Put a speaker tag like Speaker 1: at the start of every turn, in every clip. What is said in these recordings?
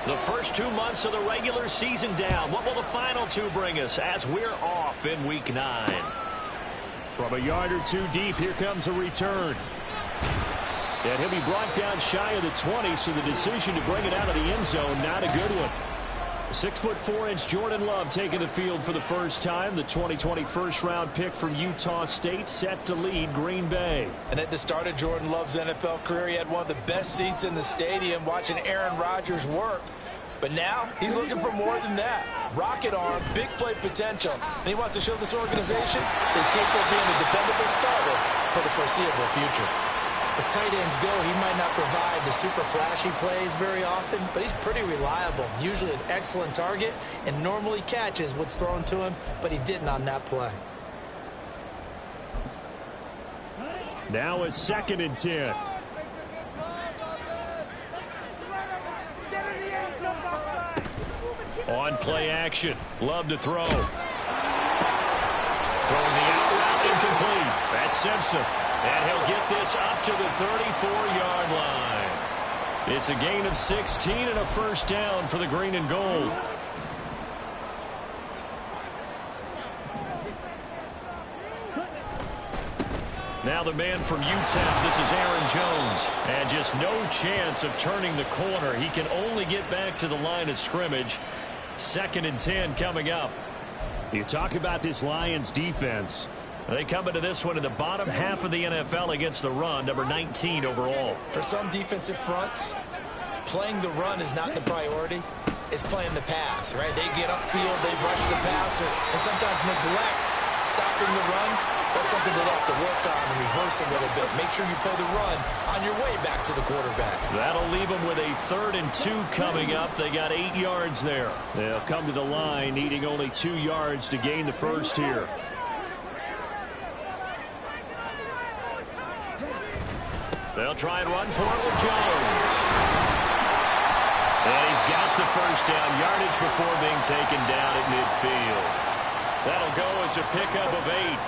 Speaker 1: The first 2 months of the regular season down. What will the final 2 bring us as we're off in Week 9?
Speaker 2: From a yard or 2 deep, here comes a return. And he'll be brought down shy of the 20, so the decision to bring it out of the end zone, not a good one. 6'4" Jordan Love taking the field for the first time. The 2020 first-round pick from Utah State set to lead Green Bay.
Speaker 3: And at the start of Jordan Love's NFL career, he had one of the best seats in the stadium watching Aaron Rodgers work. But now he's looking for more than that. Rocket arm, big play potential. And he wants to show this organization that he's capable of being a dependable starter for the foreseeable future.
Speaker 4: As tight ends go, he might not provide the super flashy plays very often, but he's pretty reliable. Usually an excellent target and normally catches what's thrown to him, but he didn't on that play.
Speaker 2: Now a 2nd and 10. On play action. Love to throw. Throwing the out route incomplete. That's Simpson. And he'll get this up to the 34-yard line. It's a gain of 16 and a first down for the green and gold. Now the man from UTEP, this is Aaron Jones. And just no chance of turning the corner. He can only get back to the line of scrimmage. 2nd and 10 coming up. You talk about this Lions defense. They come into this one in the bottom half of the NFL against the run, number 19 overall.
Speaker 4: For some defensive fronts, playing the run is not the priority. It's playing the pass, right? They get upfield, they rush the passer, and sometimes neglect stopping the run. That's something they have to work on and reverse a little bit. Make sure you play the run on your way back to the quarterback.
Speaker 2: That'll leave them with a 3rd and 2 coming up. They got 8 yards there. They'll come to the line needing only 2 yards to gain the first here. They'll try and run for it with Jones. And he's got the first down, yardage before being taken down at midfield. That'll go as a pickup of 8.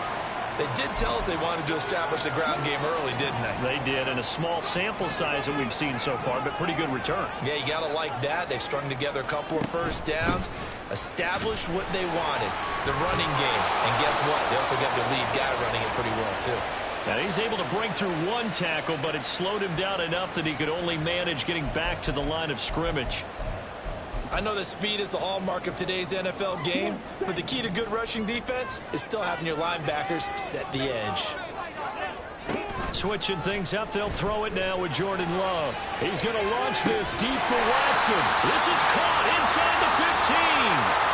Speaker 3: They did tell us they wanted to establish the ground game early, didn't they?
Speaker 2: They did, and a small sample size that we've seen so far, but pretty good return.
Speaker 3: Yeah, you got to like that. They've strung together a couple of first downs, established what they wanted, the running game. And guess what? They also got their lead guy running it pretty well, too.
Speaker 2: Now he's able to break through 1 tackle, but it slowed him down enough that he could only manage getting back to the line of scrimmage.
Speaker 3: I know that speed is the hallmark of today's NFL game, but the key to good rushing defense is still having your linebackers set the edge.
Speaker 2: Switching things up, they'll throw it now with Jordan Love. He's going to launch this deep for Watson. This is caught inside the 15.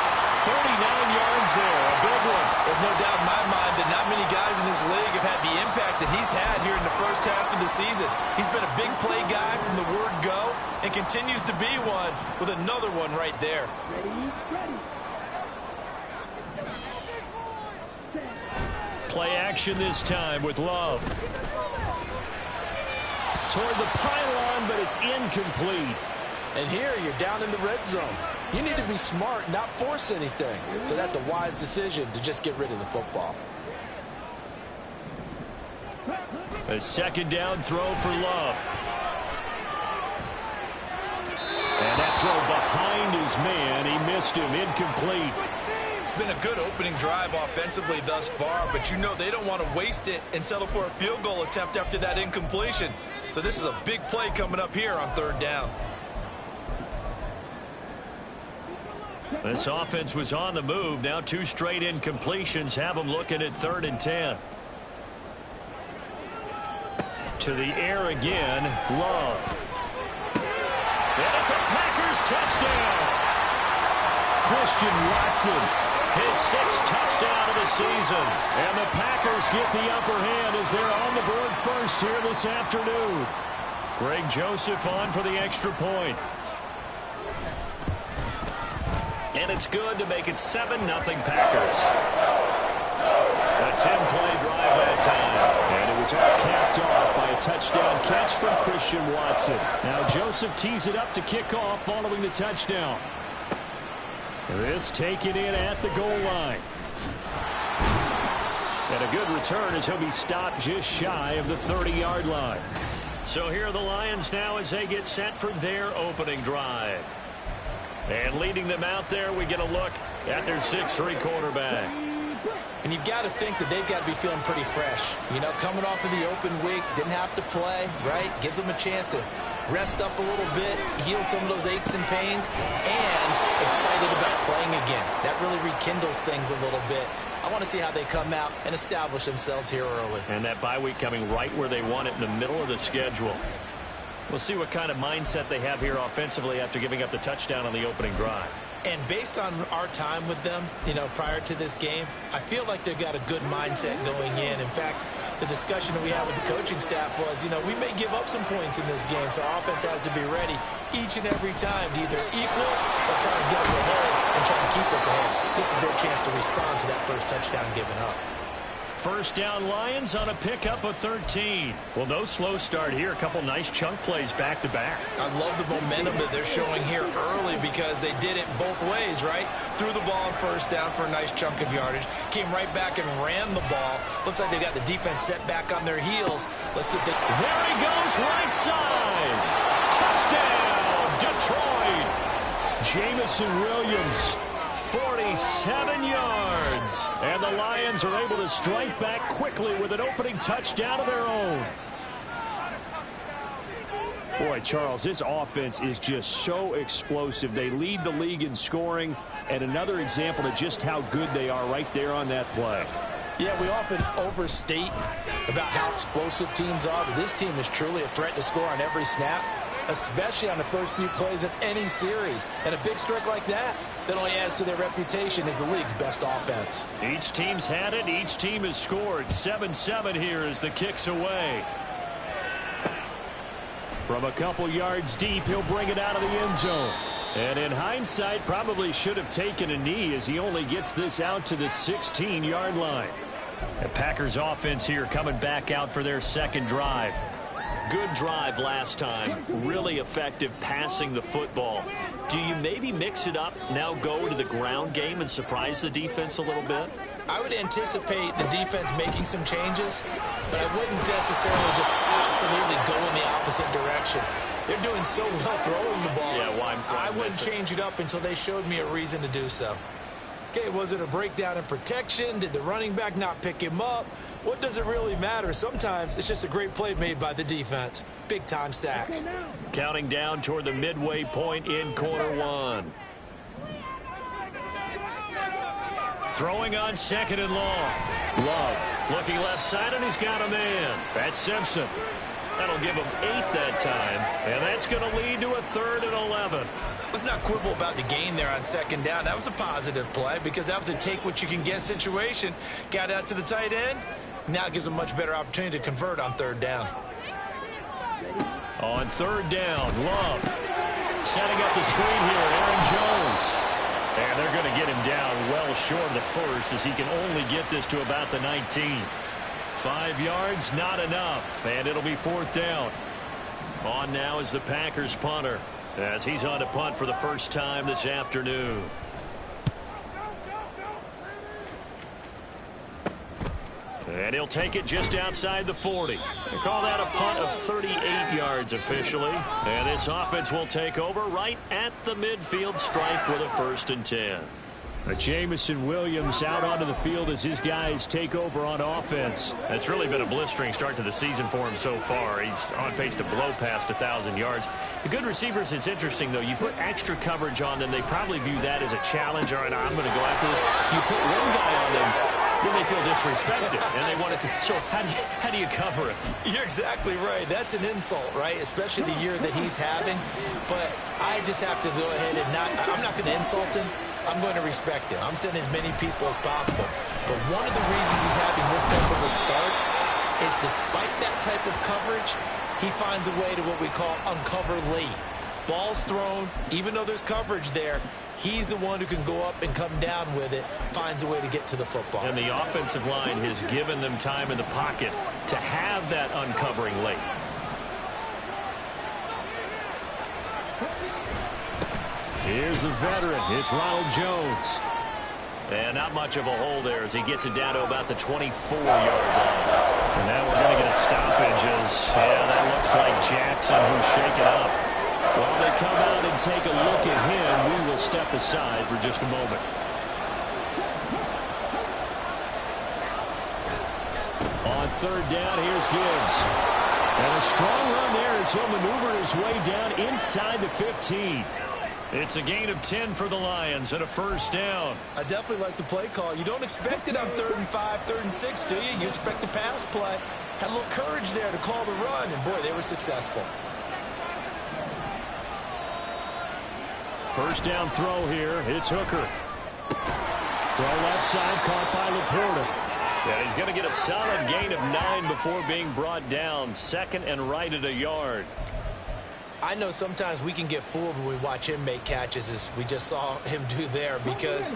Speaker 2: 39 yards there, a big one.
Speaker 3: There's no doubt in my mind that not many guys in this league have had the impact that he's had here in the first half of the season. He's been a big play guy from the word go and continues to be one with another one right there.
Speaker 2: Play action this time with Love. Toward the pylon, but it's incomplete.
Speaker 5: And here you're down in the red zone. You need to be smart, not force anything. So that's a wise decision to just get rid of the football.
Speaker 2: A 2nd down throw for Love. And that throw behind his man. He missed him. Incomplete.
Speaker 3: It's been a good opening drive offensively thus far, but you know they don't want to waste it and settle for a field goal attempt after that incompletion. So this is a big play coming up here on 3rd down.
Speaker 2: This offense was on the move. Now 2 straight incompletions have them looking at 3rd and 10. To the air again, Love. And it's a Packers touchdown. Christian Watson, his 6th touchdown of the season. And the Packers get the upper hand as they're on the board first here this afternoon. Greg Joseph on for the extra point. And it's good to make it 7-0 Packers. A 10-play drive that time. And it was all capped off by a touchdown catch from Christian Watson. Now Joseph tees it up to kick off following the touchdown. This taken in at the goal line. And a good return as he'll be stopped just shy of the 30-yard line. So here are the Lions now as they get set for their opening drive.
Speaker 1: And leading them out there, we get a look at their 6'3" quarterback.
Speaker 4: And you've got to think that they've got to be feeling pretty fresh. You know, coming off of the open week, didn't have to play, right? Gives them a chance to rest up a little bit, heal some of those aches and pains, and excited about playing again. That really rekindles things a little bit. I want to see how they come out and establish themselves here early.
Speaker 1: And that bye week coming right where they want it, in the middle of the schedule. We'll see what kind of mindset they have here offensively after giving up the touchdown on the opening drive.
Speaker 4: And based on our time with them, you know, prior to this game, I feel like they've got a good mindset going in. In fact, the discussion that we had with the coaching staff was, you know, we may give up some points in this game, so our offense has to be ready each and every time to either equal or try to get us ahead and try to keep us ahead. This is their chance to respond to that first touchdown given up.
Speaker 1: First down, Lions on a pickup of 13. Well, no slow start here. A couple nice chunk plays back-to-back.
Speaker 4: I love the momentum that they're showing here early because they did it both ways, right? Threw the ball on first down for a nice chunk of yardage. Came right back and ran the ball. Looks like they got the defense set back on their heels. Let's see if they...
Speaker 1: There he goes, right side. Touchdown, Detroit. Jamison Williams. 47 yards. And the Lions are able to strike back quickly with an opening touchdown of their own. Boy, Charles, this offense is just so explosive. They lead the league in scoring, and another example of just how good they are right there on that play.
Speaker 5: Yeah, we often overstate about how explosive teams are, but this team is truly a threat to score on every snap, especially on the first few plays of any series. And a big streak like that only adds to their reputation as the league's best offense.
Speaker 1: Each team's had it. Each team has scored. 7-7 here as the kick's away. From a couple yards deep, he'll bring it out of the end zone. And in hindsight, probably should have taken a knee as he only gets this out to the 16-yard line. The Packers offense here coming back out for their second drive. Good drive last time. Really effective passing the football. Do you maybe mix it up, now go to the ground game and surprise the defense a little bit?
Speaker 4: I would anticipate the defense making some changes, but I wouldn't necessarily just absolutely go in the opposite direction. They're doing so well throwing the ball.
Speaker 1: Yeah, why
Speaker 4: I wouldn't change it up until they showed me a reason to do so. Okay, was it a breakdown in protection? Did the running back not pick him up? What does it really matter? Sometimes it's just a great play made by the defense. Big-time sack.
Speaker 1: Counting down toward the midway point in quarter one. Throwing on second and long. Love looking left side, and he's got a man. That's Simpson. That'll give him 8 that time, and that's going to lead to a 3rd and 11.
Speaker 4: Let's not quibble about the gain there on second down. That was a positive play because that was a take-what-you-can-get situation. Got out to the tight end. Now it gives them a much better opportunity to convert on 3rd down.
Speaker 1: On 3rd down, Love setting up the screen here, Aaron Jones. And they're going to get him down well short of the first as he can only get this to about the 19. 5 yards, not enough, and it'll be 4th down. On now is the Packers punter as he's on to punt for the first time this afternoon. And he'll take it just outside the 40. They call that a punt of 38 yards officially. And this offense will take over right at the midfield stripe with a 1st and 10. Jamison Williams out onto the field as his guys take over on offense. It's really been a blistering start to the season for him so far. He's on pace to blow past 1,000 yards. The good receivers, it's interesting, though. You put extra coverage on them, they probably view that as a challenge. All right, I'm going to go after this. You put one guy on them, then they feel disrespected, and they want it to. So how do you cover it?
Speaker 4: You're exactly right. That's an insult, right? Especially the year that he's having. But I just have to go ahead and I'm not going to insult him. I'm going to respect him. I'm sending as many people as possible. But one of the reasons he's having this type of a start is despite that type of coverage, he finds a way to what we call uncover late. Ball's thrown, even though there's coverage there, he's the one who can go up and come down with it, finds a way to get to the football.
Speaker 1: And the offensive line has given them time in the pocket to have that uncovering late. Here's the veteran. It's Ronald Jones. And not much of a hole there as he gets it down to about the 24-yard line. And now we're going to get a stoppage as, yeah, that looks like Jackson who's shaken up.
Speaker 2: While they come out and take a look at him, we will step aside for just a moment. On third down, here's Gibbs. And a strong run there as he'll maneuver his way down inside the 15.
Speaker 1: It's a gain of 10 for the Lions and a first down.
Speaker 4: I definitely like the play call. You don't expect it on 3rd and 5, 3rd and 6, do you? You expect a pass play. Had a little courage there to call the run, and boy, they were successful.
Speaker 2: First down throw here. It's Hooker. Throw left side, caught by Laporta.
Speaker 1: Yeah, he's going to get a solid gain of 9 before being brought down. Second and right at a yard.
Speaker 4: I know sometimes we can get fooled when we watch him make catches, as we just saw him do there, because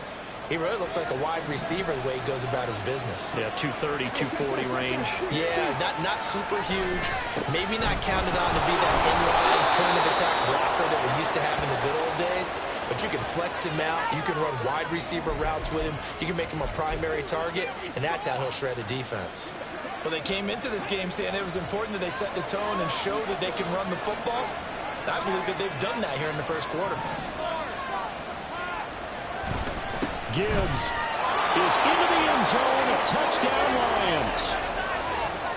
Speaker 4: he really looks like a wide receiver the way he goes about his business.
Speaker 1: Yeah, 230, 240 range.
Speaker 4: Yeah, not super huge. Maybe not counted on to be that inline point-of-attack blocker that we used to have in the good old days, but you can flex him out. You can run wide receiver routes with him. You can make him a primary target, and that's how he'll shred a defense. Well, they came into this game saying it was important that they set the tone and show that they can run the football. I believe that they've done that here in the first quarter.
Speaker 2: Gibbs is into the end zone. Touchdown, Lions.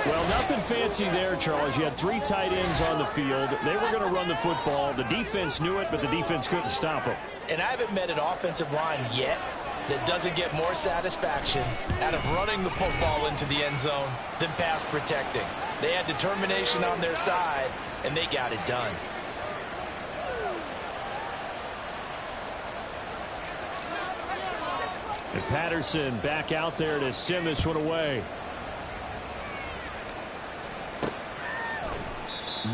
Speaker 2: Well, nothing fancy there, Charles. You had 3 tight ends on the field. They were going to run the football. The defense knew it, but the defense couldn't stop them.
Speaker 3: And I haven't met an offensive line yet that doesn't get more satisfaction out of running the football into the end zone than pass protecting. They had determination on their side, and they got it done.
Speaker 2: And Patterson back out there to send this one away.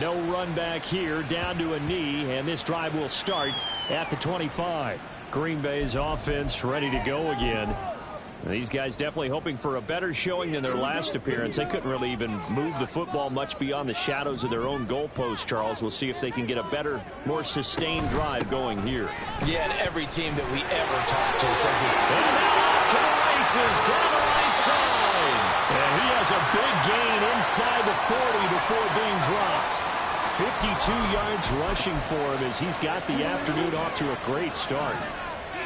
Speaker 2: No run back here, down to a knee, and this drive will start at the 25. Green Bay's offense ready to go again. These guys definitely hoping for a better showing than their last appearance. They couldn't really even move the football much beyond the shadows of their own goalpost, Charles. We'll see if they can get a better, more sustained drive going here.
Speaker 3: Yeah, and every team that we ever talk to says it.
Speaker 1: And now off to the races down the right side.
Speaker 2: And he has a big gain inside the 40 before being dropped. 52 yards rushing for him as he's got the afternoon off to a great start.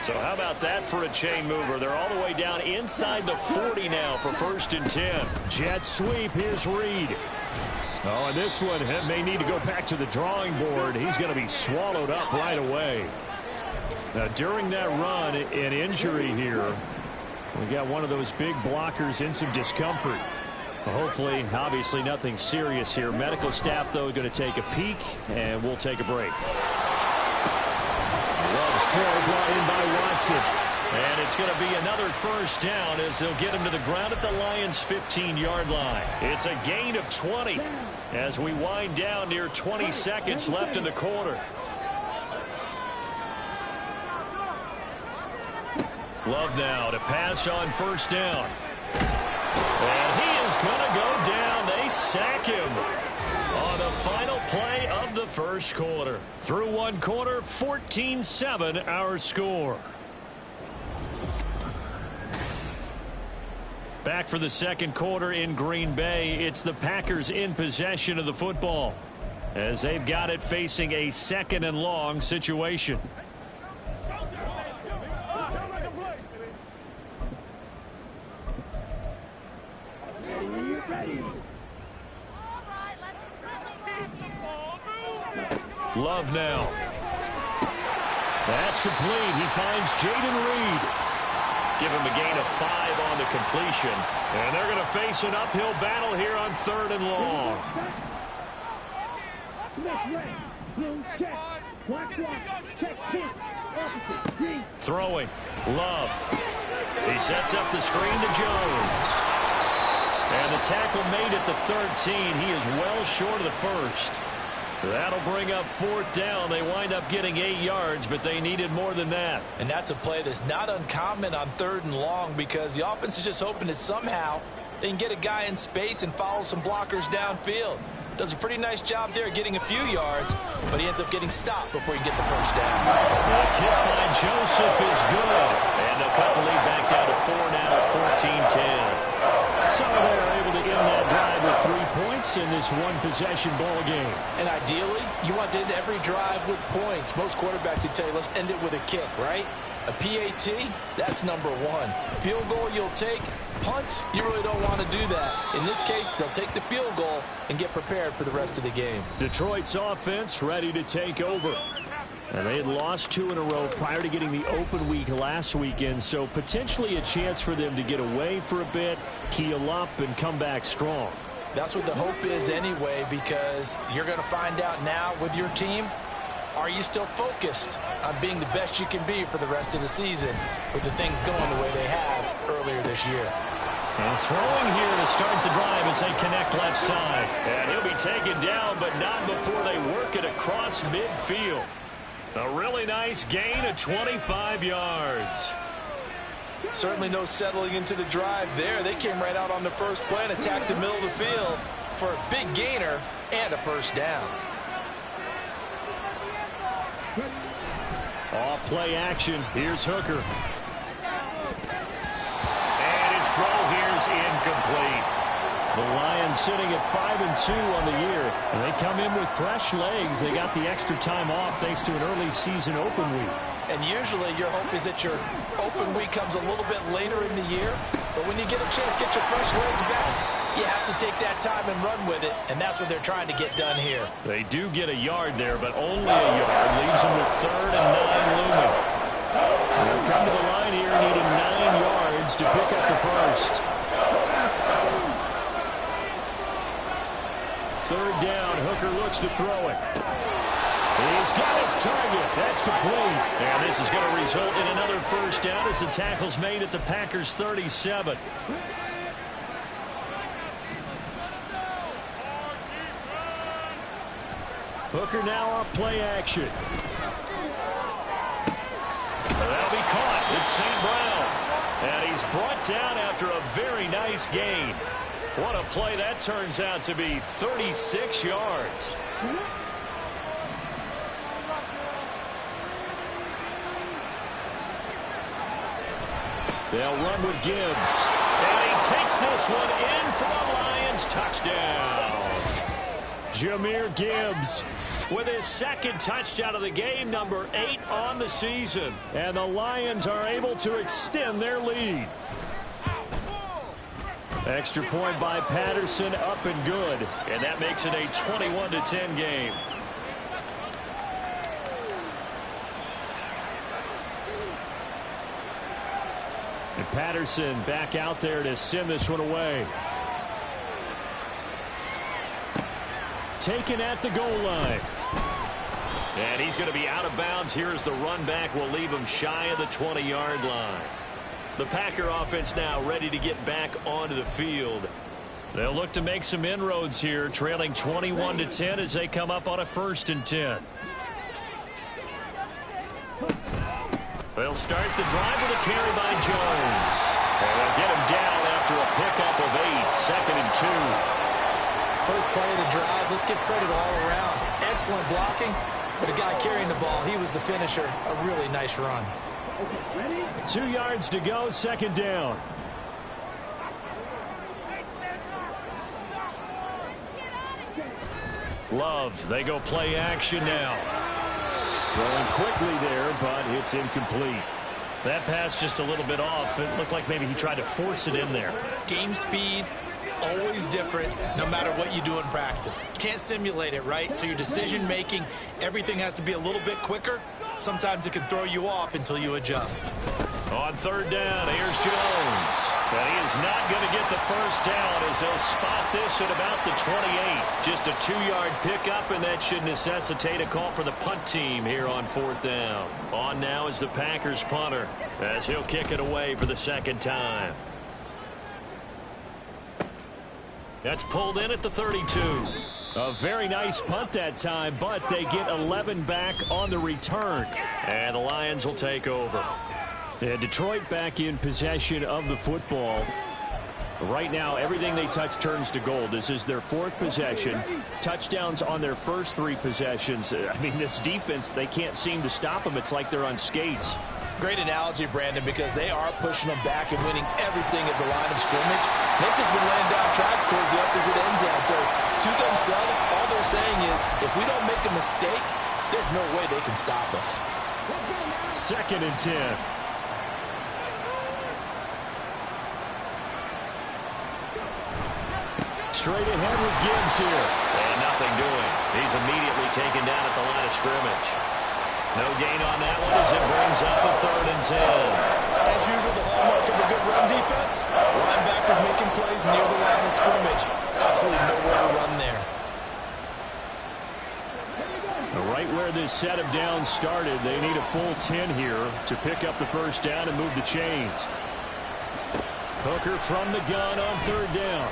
Speaker 1: So how about that for a chain mover? They're all the way down inside the 40 now for 1st and 10.
Speaker 2: Jet sweep. Here's Reed. Oh, and this one may need to go back to the drawing board. He's going to be swallowed up right away. Now, during that run, an injury here. We got one of those big blockers in some discomfort. Hopefully, obviously nothing serious here. Medical staff, though, going to take a peek, and we'll take a break.
Speaker 1: Love's throw brought in by Watson. And it's going to be another first down as they'll get him to the ground at the Lions' 15-yard line. It's a gain of 20 as we wind down near 20 seconds left in the quarter. Love now to pass on 1st down. And he is going to go down. They sack him on the final play of the first quarter. Through one quarter, 14-7 our score. Back for the second quarter in Green Bay. It's the Packers in possession of the football as they've got it facing a 2nd and long situation. Love now. That's complete. He finds Jaden Reed. Give him a gain of 5 on the completion. And they're going to face an uphill battle here on 3rd and long. Throwing. Love. He sets up the screen to Jones. And the tackle made at the 13. He is well short of the first. That'll bring up 4th down. They wind up getting 8 yards, but they needed more than that.
Speaker 3: And that's a play that's not uncommon on 3rd and long because the offense is just hoping that somehow they can get a guy in space and follow some blockers downfield. Does a pretty nice job there getting a few yards, but he ends up getting stopped before you get the first down.
Speaker 1: The kick by Joseph is good. And they'll cut the lead back down to 4 now at 14-10.
Speaker 2: So they're able to end that drive with 3 points in this one-possession ball game.
Speaker 3: And ideally, you want to end every drive with points. Most quarterbacks would tell you, let's end it with a kick, right? A PAT, that's number one. Field goal you'll take. Punts, you really don't want to do that. In this case, they'll take the field goal and get prepared for the rest of the game.
Speaker 2: Detroit's offense ready to take over. And they had lost 2 in a row prior to getting the open week last weekend, so potentially a chance for them to get away for a bit, keel up, and come back strong.
Speaker 3: That's what the hope is anyway, because you're going to find out now with your team, are you still focused on being the best you can be for the rest of the season with the things going the way they have earlier this year?
Speaker 2: And throwing here to start the drive as they connect left side.
Speaker 1: And he'll be taken down, but not before they work it across midfield. A really nice gain of 25 yards.
Speaker 3: Certainly no settling into the drive there. They came right out on the first play and attacked the middle of the field for a big gainer and a first down.
Speaker 2: Off play action. Here's Hooker.
Speaker 1: And his throw here's incomplete.
Speaker 2: The Lions sitting at 5-2 on the year, and they come in with fresh legs. They got the extra time off thanks to an early season open week.
Speaker 3: And usually your hope is that your open week comes a little bit later in the year, but when you get a chance to get your fresh legs back, you have to take that time and run with it, and that's what they're trying to get done here.
Speaker 2: They do get a yard there, but only a yard. Leaves them with 3rd and 9 looming. They'll come to the line here needing 9 yards to pick up the first. 3rd down, Hooker looks to throw it. He's got his target. That's complete.
Speaker 1: And this is going to result in another first down as the tackle's made at the Packers' 37.
Speaker 2: Hooker now off play action.
Speaker 1: That'll be caught. It's St. Brown. And he's brought down after a very nice gain. What a play that turns out to be. 36 yards.
Speaker 2: They'll run with Gibbs.
Speaker 1: And he takes this one in for a Lions touchdown.
Speaker 2: Jahmyr Gibbs
Speaker 1: with his 2nd touchdown of the game, number 8 on the season.
Speaker 2: And the Lions are able to extend their lead. Extra point by Patterson, up and good.
Speaker 1: And that makes it a 21-10 game.
Speaker 2: And Patterson back out there to send this one away. Taken at the goal line.
Speaker 1: And he's going to be out of bounds here as the run back will leave him shy of the 20-yard line. The Packer offense now ready to get back onto the field. They'll look to make some inroads here, trailing 21-10 as they come up on a 1st and 10. They'll start the drive with a carry by Jones. And they'll get him down after a pickup of 8, 2nd and 2.
Speaker 4: First play of the drive, let's give credit all around. Excellent blocking, but the guy carrying the ball, he was the finisher. A really nice run.
Speaker 2: 2 yards to go, 2nd down.
Speaker 1: Love, they go play action now.
Speaker 2: Throwing quickly there, but it's incomplete.
Speaker 1: That pass just a little bit off. It looked like maybe he tried to force it in there.
Speaker 4: Game speed, always different no matter what you do in practice. You can't simulate it, right? So your decision making, everything has to be a little bit quicker. Sometimes it can throw you off until you adjust.
Speaker 1: On 3rd down, here's Jones. But he is not going to get the first down as he'll spot this at about the 28. Just a 2-yard pickup, and that should necessitate a call for the punt team here on 4th down. On now is the Packers punter as he'll kick it away for the 2nd time. That's pulled in at the 32.
Speaker 2: A very nice punt that time, but they get 11 back on the return.
Speaker 1: And the Lions will take over.
Speaker 2: And Detroit back in possession of the football. Right now, everything they touch turns to gold. This is their 4th possession. Touchdowns on their first 3 possessions. I mean, this defense, they can't seem to stop them. It's like they're on skates.
Speaker 5: Great analogy, Brandon, because they are pushing them back and winning everything at the line of scrimmage. They've just been laying down tracks towards the opposite end zone. So to themselves, all they're saying is, if we don't make a mistake, there's no way they can stop us.
Speaker 2: 2nd and 10. Straight ahead with Gibbs here.
Speaker 1: And nothing doing. He's immediately taken down at the line of scrimmage. No gain on that one as it brings up a 3rd and 10.
Speaker 4: As usual, the hallmark of a good run defense, linebackers making plays near the line of scrimmage. Absolutely nowhere to run there.
Speaker 2: Right where this set of downs started, they need a full 10 here to pick up the first down and move the chains. Hooker from the gun on 3rd down.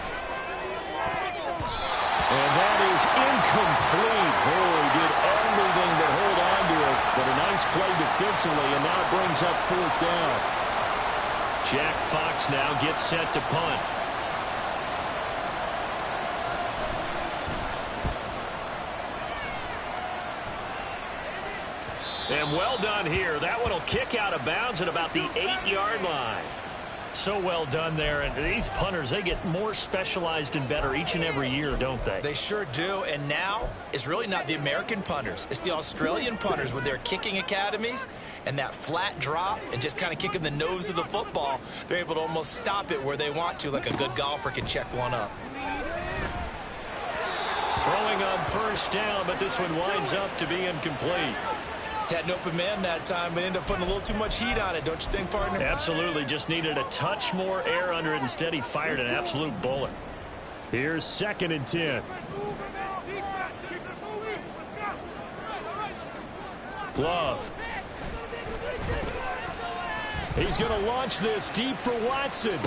Speaker 2: And that is incomplete. Oh, he did everything but hold on to it. But a nice play defensively, and now it brings up 4th down.
Speaker 1: Jack Fox now gets set to punt. And well done here. That one will kick out of bounds at about the 8-yard line. So well done there. And these punters, they get more specialized and better each and every year, don't they?
Speaker 4: They sure do. And now it's really not the American punters. It's the Australian punters with their kicking academies and that flat drop and just kind of kicking the nose of the football. They're able to almost stop it where they want to, like a good golfer can check one up.
Speaker 1: Throwing on 1st down, but this one winds up to be incomplete.
Speaker 4: Had an open man that time, but ended up putting a little too much heat on it, don't you think, partner?
Speaker 1: Absolutely. Just needed a touch more air under it. Instead, he fired an absolute bullet.
Speaker 2: Here's 2nd and 10. Love. He's going to launch this deep for Watson.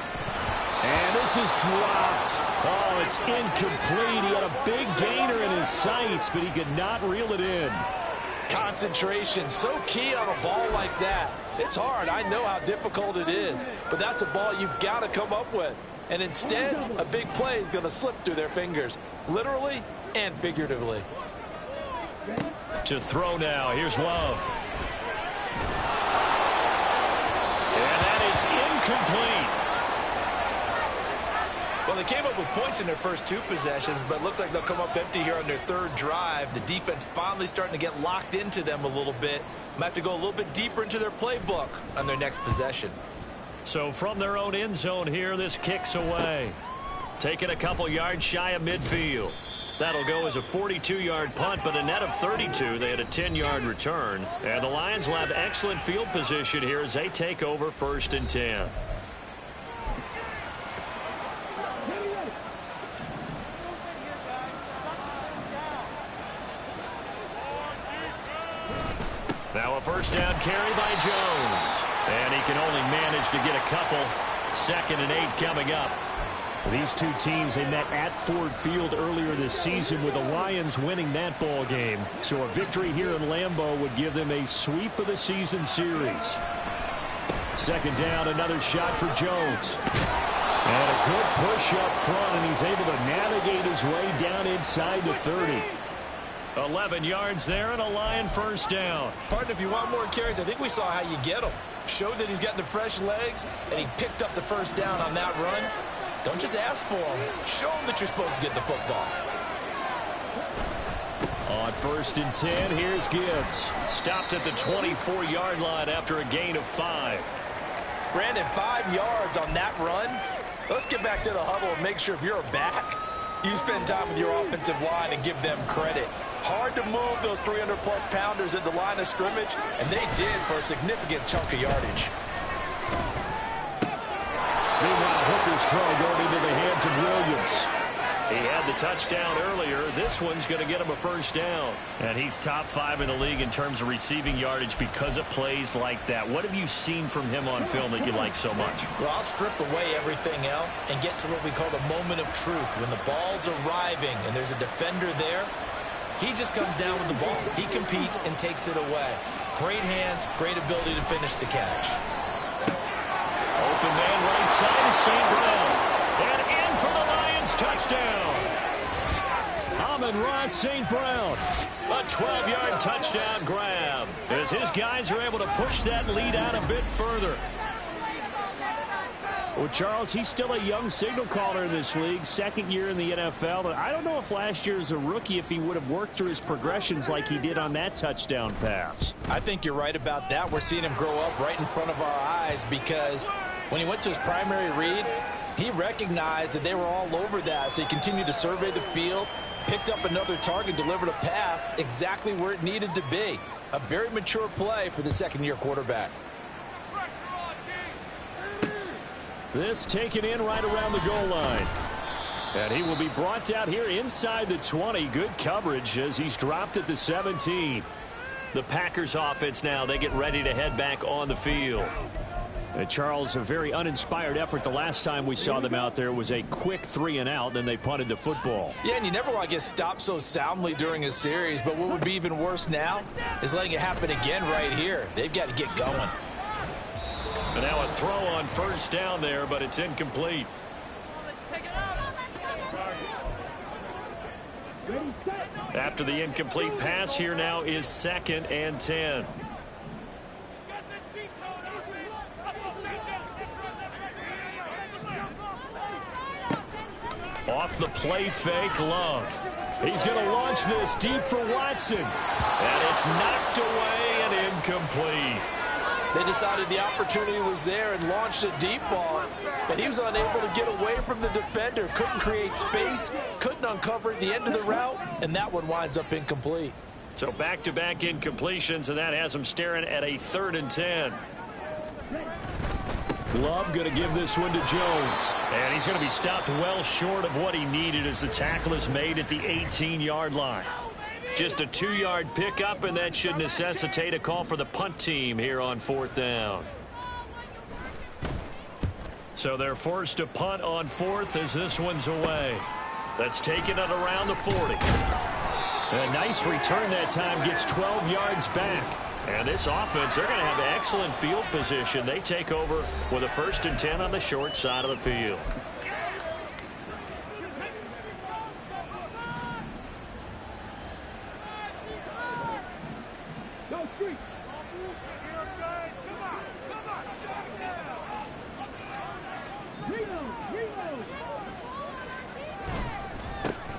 Speaker 2: And this is dropped. Oh, it's incomplete. He had a big gainer in his sights, but he could not reel it in.
Speaker 5: Concentration, so key on a ball like that. It's hard. I know how difficult it is, but that's a ball you've got to come up with. And instead, a big play is going to slip through their fingers, literally and figuratively.
Speaker 1: To throw now, here's Love. And that is incomplete.
Speaker 4: Well, they came up with points in their first 2 possessions, but it looks like they'll come up empty here on their 3rd drive. The defense finally starting to get locked into them a little bit. Might have to go a little bit deeper into their playbook on their next possession.
Speaker 1: So from their own end zone here, this kicks away. Taking a couple yards shy of midfield. That'll go as a 42-yard punt, but a net of 32. They had a 10-yard return. And the Lions will have excellent field position here as they take over 1st and 10. Now a 1st down carry by Jones. And he can only manage to get a couple. 2nd and 8 coming up.
Speaker 2: These two teams, they met at Ford Field earlier this season with the Lions winning that ball game. So a victory here in Lambeau would give them a sweep of the season series. 2nd down, another shot for Jones. And a good push up front, and he's able to navigate his way down inside the 30.
Speaker 1: 11 yards there and a Lion 1st down.
Speaker 4: Partner, if you want more carries, I think we saw how you get him. Showed that he's got the fresh legs, and he picked up the 1st down on that run. Don't just ask for him. Show him that you're supposed to get the football.
Speaker 2: On 1st and 10, here's Gibbs.
Speaker 1: Stopped at the 24-yard line after a gain of 5.
Speaker 5: Brandon, 5 yards on that run. Let's get back to the huddle and make sure if you're a back, you spend time with your offensive line and give them credit. Hard to move those 300-plus pounders at the line of scrimmage, and they did for a significant chunk of yardage.
Speaker 2: Meanwhile, Hooker's throw going into the hands of Williams.
Speaker 1: He had the touchdown earlier. This one's going to get him a 1st down. And he's top 5 in the league in terms of receiving yardage because of plays like that. What have you seen from him on film that you like so much?
Speaker 4: Well, I'll strip away everything else and get to what we call the moment of truth. When the ball's arriving and there's a defender there, he just comes down with the ball. He competes and takes it away. Great hands, great ability to finish the catch.
Speaker 1: Open man right side is St. Brown. And in for the Lions touchdown.
Speaker 2: Ross St. Brown.
Speaker 1: A 12-yard touchdown grab as his guys are able to push that lead out a bit further.
Speaker 2: Well, Charles, he's still a young signal caller in this league, second year in the NFL. But I don't know if last year as a rookie, if he would have worked through his progressions like he did on that touchdown pass.
Speaker 5: I think you're right about that. We're seeing him grow up right in front of our eyes because when he went to his primary read, he recognized that they were all over that. So he continued to survey the field, picked up another target, delivered a pass exactly where it needed to be. A very mature play for the second-year quarterback.
Speaker 2: This taken in right around the goal line. And he will be brought down here inside the 20. Good coverage as he's dropped at the 17.
Speaker 1: The Packers offense now, they get ready to head back on the field.
Speaker 2: And Charles, a very uninspired effort. The last time we saw them out there was a quick 3-and-out, then they punted the football.
Speaker 5: Yeah, and you never want to get stopped so soundly during a series, but what would be even worse now is letting it happen again right here. They've got to get going.
Speaker 1: And now a throw on first down there, but it's incomplete. After the incomplete pass, here now is 2nd and 10. Off the play fake, Love.
Speaker 2: He's going to launch this deep for Watson.
Speaker 1: And it's knocked away and incomplete.
Speaker 5: They decided the opportunity was there and launched a deep ball, but he was unable to get away from the defender. Couldn't create space, couldn't uncover at the end of the route, and that one winds up incomplete.
Speaker 1: So back-to-back incompletions, and that has him staring at a 3rd and 10.
Speaker 2: Love going to give this one to Jones.
Speaker 1: And he's going to be stopped well short of what he needed as the tackle is made at the 18-yard line. Just a 2-yard pickup, and that should necessitate a call for the punt team here on 4th down. So they're forced to punt on 4th as this one's away. That's taken it around the 40.
Speaker 2: A nice return that time, gets 12 yards back.
Speaker 1: And this offense, they're going to have excellent field position. They take over with a 1st and 10 on the short side of the field.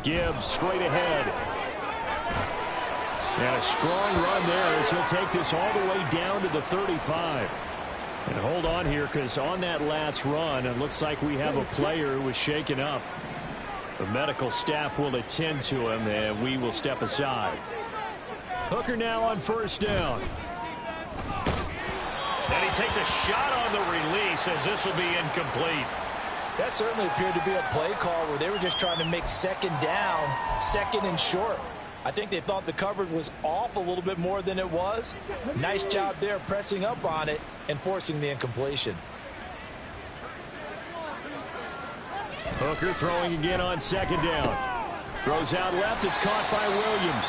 Speaker 2: Gibbs straight ahead. And a strong run there as he'll take this all the way down to the 35. And hold on here, because on that last run, it looks like we have a player who was shaken up. The medical staff will attend to him, and we will step aside. Hooker now on 1st down.
Speaker 1: And he takes a shot on the release as this will be incomplete.
Speaker 5: That certainly appeared to be a play call where they were just trying to make 2nd down, 2nd and short. I think they thought the coverage was off a little bit more than it was. Nice job there pressing up on it and forcing the incompletion.
Speaker 2: Hooker throwing again on 2nd down. Throws out left. It's caught by Williams.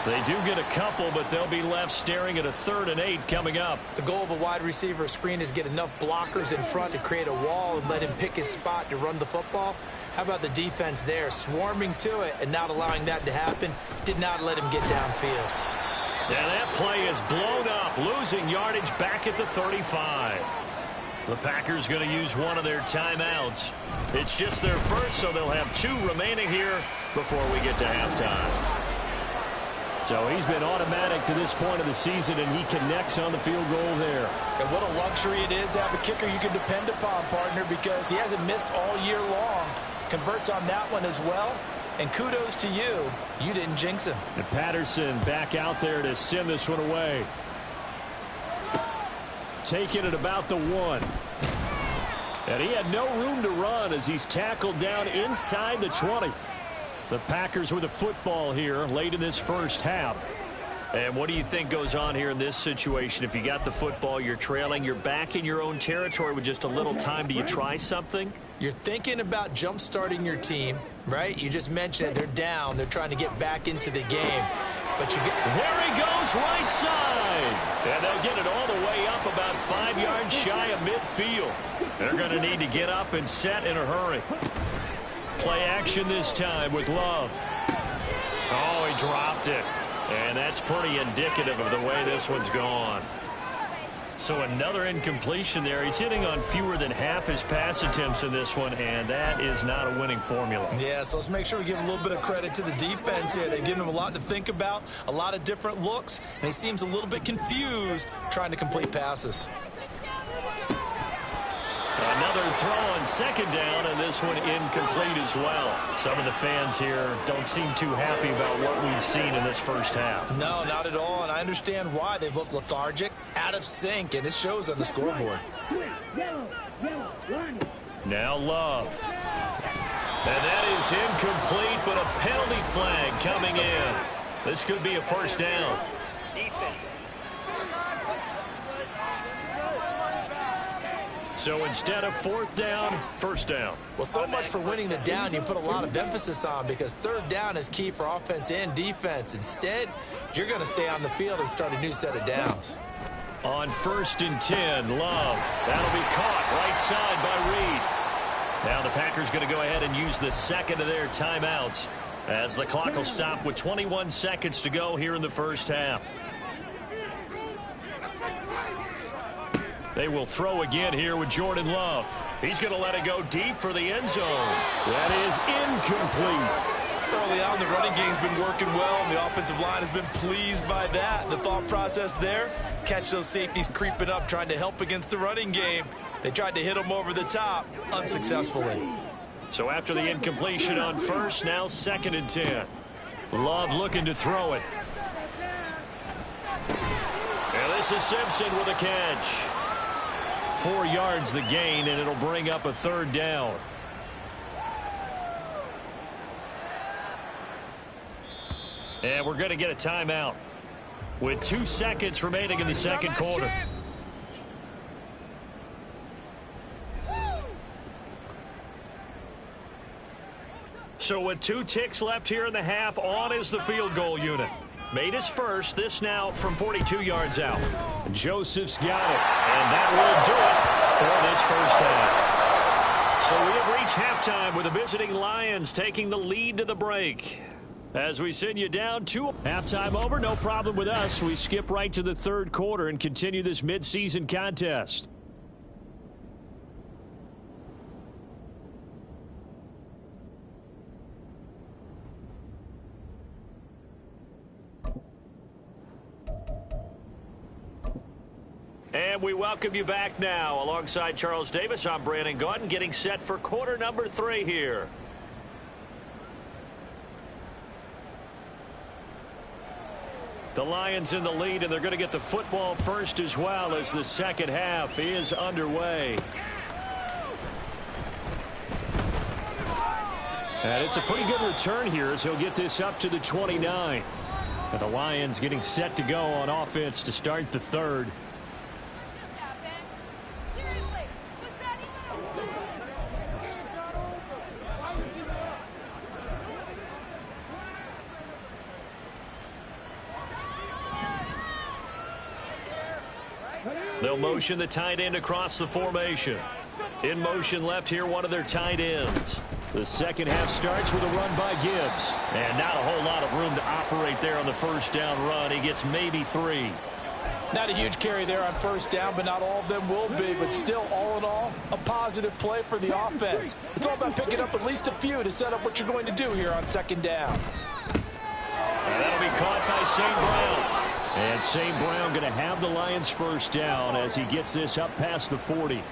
Speaker 1: They do get a couple, but they'll be left staring at a 3rd and 8 coming up.
Speaker 4: The goal of a wide receiver screen is get enough blockers in front to create a wall and let him pick his spot to run the football. How about the defense there, swarming to it and not allowing that to happen? Did not let him get downfield.
Speaker 1: And that play is blown up, losing yardage back at the 35. The Packers going to use one of their timeouts. It's just their first, so they'll have 2 remaining here before we get to halftime.
Speaker 2: So he's been automatic to this point of the season, and he connects on the field goal there.
Speaker 5: And what a luxury it is to have a kicker you can depend upon, partner, because he hasn't missed all year long. Converts on that one as well. And kudos to you. You didn't jinx him.
Speaker 2: And Patterson back out there to send this one away. Taking it about the 1. And he had no room to run as he's tackled down inside the 20. The Packers with the football here late in this first half.
Speaker 1: And what do you think goes on here in this situation? If you got the football, you're trailing, you're back in your own territory with just a little time. Do you try something?
Speaker 4: You're thinking about jump-starting your team, right? You just mentioned it. They're down. They're trying to get back into the game. But you get...
Speaker 1: There he goes, right side. And they'll get it all the way up about 5 yards shy of midfield. They're going to need to get up and set in a hurry. Play action this time with Love. Oh, he dropped it. And that's pretty indicative of the way this one's gone. So another incompletion there. He's hitting on fewer than half his pass attempts in this one, and that is not a winning formula.
Speaker 4: Yeah, so let's make sure we give a little bit of credit to the defense here. They've given him a lot to think about, a lot of different looks, and he seems a little bit confused trying to complete passes.
Speaker 1: Another throw on second down, and this one incomplete as well. Some of the fans here don't seem too happy about what we've seen in this first half.
Speaker 4: No, not at all, and I understand why. They've looked lethargic, out of sync, and it shows on the scoreboard.
Speaker 1: Now Love. And that is incomplete, but a penalty flag coming in. This could be a first down. So instead of fourth down, first down.
Speaker 4: Well, so much for winning the down you put a lot of emphasis on, because third down is key for offense and defense. Instead, you're going to stay on the field and start a new set of downs.
Speaker 1: On 1st and 10, Love. That'll be caught right side by Reed. Now the Packers going to go ahead and use the second of their timeouts as the clock will stop with 21 seconds to go here in the first half. They will throw again here with Jordan Love. He's going to let it go deep for the end zone. That is incomplete.
Speaker 4: Early on, the running game's been working well, and the offensive line has been pleased by that. The thought process there, catch those safeties creeping up, trying to help against the running game. They tried to hit them over the top, unsuccessfully.
Speaker 1: So after the incompletion on first, now 2nd and 10. Love looking to throw it. And this is Simpson with a catch. 4 yards the gain, and it'll bring up a third down. And we're going to get a timeout with 2 seconds remaining in the second quarter. So with 2 ticks left here in the half, on is the field goal unit. Made his first, this now from 42 yards out. Joseph's got it, and that will do it for this first half. So we have reached halftime with the visiting Lions taking the lead to the break. As we send you down 2. Halftime over, no problem with us. We skip right to the third quarter and continue this midseason contest. And we welcome you back now. Alongside Charles Davis, I'm Brandon Gaudin, getting set for quarter number 3 here. The Lions in the lead, and they're going to get the football first as well as the second half is underway. And it's a pretty good return here as he'll get this up to the 29. And the Lions getting set to go on offense to start the third. They'll motion the tight end across the formation. In motion left here, one of their tight ends. The second half starts with a run by Gibbs. And not a whole lot of room to operate there on the first down run. He gets maybe 3.
Speaker 5: Not a huge carry there on first down, but not all of them will be. But still, all in all, a positive play for the offense. It's all about picking up at least a few to set up what you're going to do here on second down.
Speaker 1: And that'll be caught by St. Brown. And St. Brown going to have the Lions first down as he gets this up past the 40.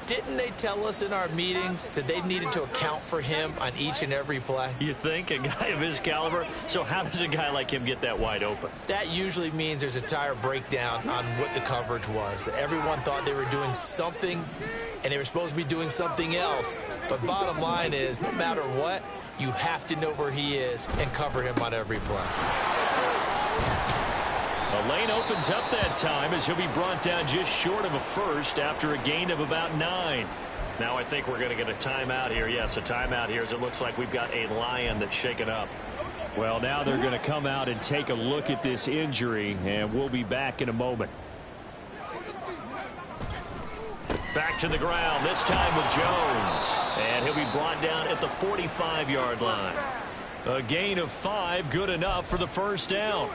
Speaker 4: Didn't they tell us in our meetings that they needed to account for him on each and every play?
Speaker 1: You think? A guy of his caliber? So how does a guy like him get that wide open?
Speaker 4: That usually means there's a tire breakdown on what the coverage was. Everyone thought they were doing something, and they were supposed to be doing something else. But bottom line is, no matter what, you have to know where he is and cover him on every play.
Speaker 1: The lane opens up that time as he'll be brought down just short of a first after a gain of about 9. Now I think we're going to get a timeout here. Yes, a timeout here as it looks like we've got a Lion that's shaken up. Well, now they're going to come out and take a look at this injury, and we'll be back in a moment. Back to the ground, this time with Jones. And he'll be brought down at the 45-yard line.
Speaker 2: A gain of 5, good enough for the first down.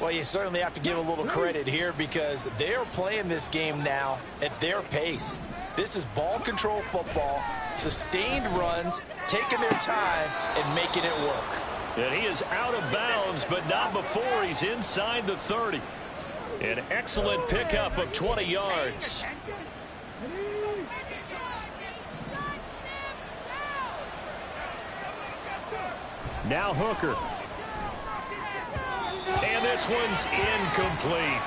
Speaker 3: Well, you certainly have to give a little credit here because they're playing this game now at their pace. This is ball control football, sustained runs, taking their time and making it work.
Speaker 2: And he is out of bounds, but not before he's inside the 30. An excellent pickup of 20 yards. Now Hooker. And this one's incomplete.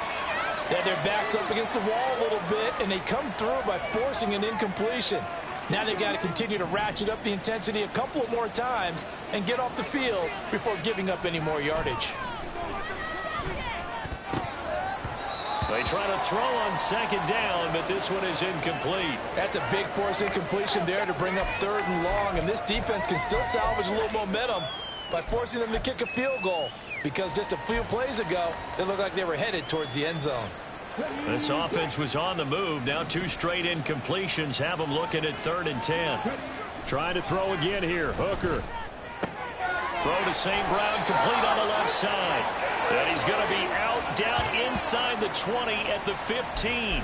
Speaker 5: Yeah, their back's up against the wall a little bit, and they come through by forcing an incompletion. Now they've got to continue to ratchet up the intensity a couple of more times and get off the field before giving up any more yardage.
Speaker 2: They try to throw on second down, but this one is incomplete.
Speaker 5: That's a big force incompletion there to bring up 3rd and long, and this defense can still salvage a little momentum by forcing them to kick a field goal, because just a few plays ago, they looked like they were headed towards the end zone.
Speaker 2: This offense was on the move. Now 2 straight incompletions have them looking at 3rd and 10. Trying to throw again here. Hooker. Throw to St. Brown, complete on the left side. And he's going to be out down inside the 20 at the 15.